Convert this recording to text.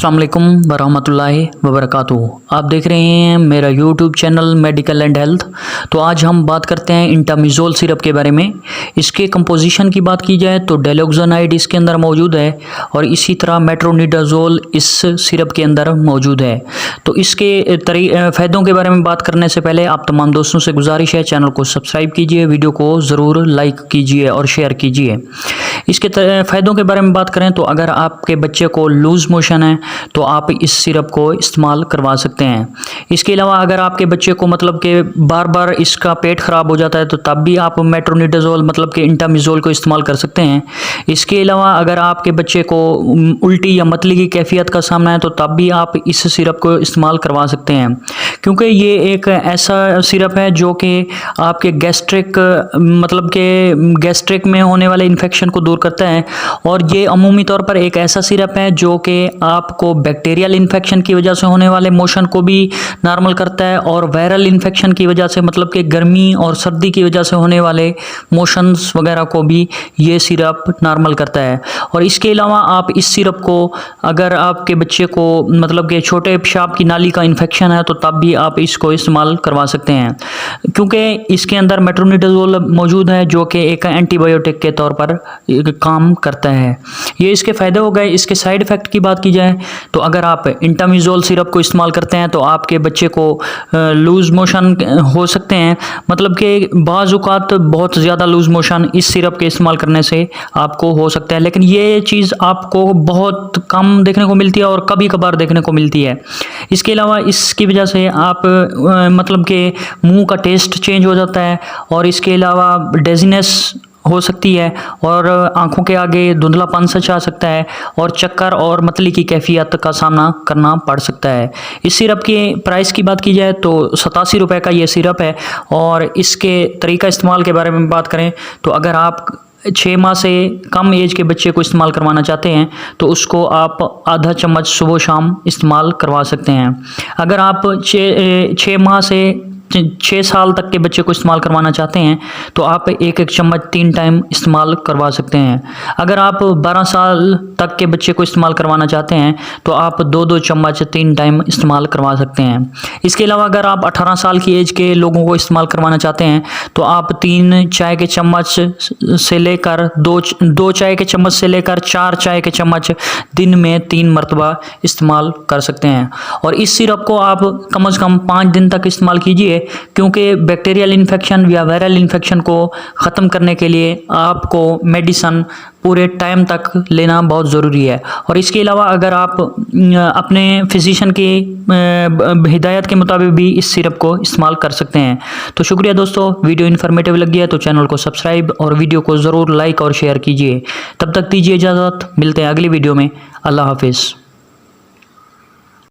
अस्सलाम वालेकुम वरहमतुल्लाहि वबरकातुहू। आप देख रहे हैं मेरा YouTube channel medical and health. तो आज हम बात करते हैं इंटामिज़ोल सिरप के बारे में। इसके कंपोजिशन की बात की जाए तो डेलोक्सानाइड इसके अंदर मौजूद है और इसी तरह मेट्रोनिडाज़ोल इस सिरप के अंदर मौजूद है। तो इसके फ़ायदों के बारे में बात करने से पहले आप तमाम दोस्तों से गुजारिश है चैनल को सब्सक्राइब कीजिए, वीडियो को ज़रूर लाइक कीजिए और शेयर कीजिए। इसके फ़ायदों के बारे में बात करें तो अगर आपके बच्चे को लूज़ मोशन है तो आप इस सिरप को इस्तेमाल करवा सकते हैं। इसके अलावा अगर आपके बच्चे को मतलब कि बार बार इसका पेट ख़राब हो जाता है तो तब भी आप मेट्रोनिडाज़ोल मतलब कि इंटामिज़ोल को इस्तेमाल कर सकते हैं। इसके अलावा अगर आपके बच्चे को उल्टी या मतली की कैफियत का सामना है तो तब भी आप इस सिरप को इस्तेमाल करवा सकते हैं, क्योंकि ये एक ऐसा सिरप है जो कि आपके गैस्ट्रिक में होने वाले इन्फेक्शन को दूर करता है। और ये अमूमी तौर पर एक ऐसा सिरप है जो कि आपको बैक्टीरियल इन्फेक्शन की वजह से होने वाले मोशन को भी नॉर्मल करता है और वायरल इन्फेक्शन की वजह से मतलब कि गर्मी और सर्दी की वजह से होने वाले मोशंस वगैरह को भी ये सिरप नॉर्मल करता है। और इसके अलावा आप इस सिरप को अगर आपके बच्चे को मतलब कि छोटे पेशाब की नाली का इन्फेक्शन है तो तब भी आप इसको इस्तेमाल करवा सकते हैं, क्योंकि इसके अंदर मेट्रोनिडाज़ोल मौजूद है जो कि एक एंटीबायोटिक के तौर पर काम करता है। ये इसके फ़ायदे हो गए। इसके साइड इफ़ेक्ट की बात की जाए तो अगर आप इंटामिज़ोल सिरप को इस्तेमाल करते हैं तो आपके बच्चे को लूज़ मोशन हो सकते हैं, मतलब कि बाज़ औक़ात बहुत ज़्यादा लूज़ मोशन इस सिरप के इस्तेमाल करने से आपको हो सकता है, लेकिन ये चीज़ आपको बहुत कम देखने को मिलती है और कभी कभार देखने को मिलती है। इसके अलावा इसकी वजह से आप मतलब कि मुंह का टेस्ट चेंज हो जाता है और इसके अलावा डेज़ीनेस हो सकती है और आंखों के आगे धुंधलापन सा छा सकता है और चक्कर और मतली की कैफियत का सामना करना पड़ सकता है। इस सिरप के प्राइस की बात की जाए तो 87 रुपये का ये सिरप है। और इसके तरीका इस्तेमाल के बारे में बात करें तो अगर आप 6 माह से कम एज के बच्चे को इस्तेमाल करवाना चाहते हैं तो उसको आप आधा चम्मच सुबह शाम इस्तेमाल करवा सकते हैं। अगर आप 6 माह से 6 साल तक के बच्चे को इस्तेमाल करवाना चाहते हैं तो आप एक चम्मच 3 टाइम इस्तेमाल करवा सकते हैं। अगर आप 12 साल तक के बच्चे को इस्तेमाल करवाना चाहते हैं तो आप 2-2 चम्मच 3 टाइम इस्तेमाल करवा सकते हैं। इसके अलावा अगर आप 18 साल की एज के लोगों को इस्तेमाल करवाना चाहते हैं तो आप 3 चाय के चम्मच से लेकर 2 चाय के चम्मच से लेकर 4 चाय के चम्मच दिन में 3 मरतबा इस्तेमाल कर सकते हैं। और इस सिरप को आप कम से कम 5 दिन तक इस्तेमाल कीजिए, क्योंकि बैक्टीरियल इन्फेक्शन या वायरल इन्फेक्शन को ख़त्म करने के लिए आपको मेडिसन पूरे टाइम तक लेना बहुत ज़रूरी है। और इसके अलावा अगर आप अपने फिजिशियन की हिदायत के मुताबिक भी इस सिरप को इस्तेमाल कर सकते हैं। तो शुक्रिया दोस्तों, वीडियो इन्फॉर्मेटिव लगी है तो चैनल को सब्सक्राइब और वीडियो को ज़रूर लाइक और शेयर कीजिए। तब तक दीजिए इजाज़त, मिलते हैं अगली वीडियो में। अल्लाह हाफिज़।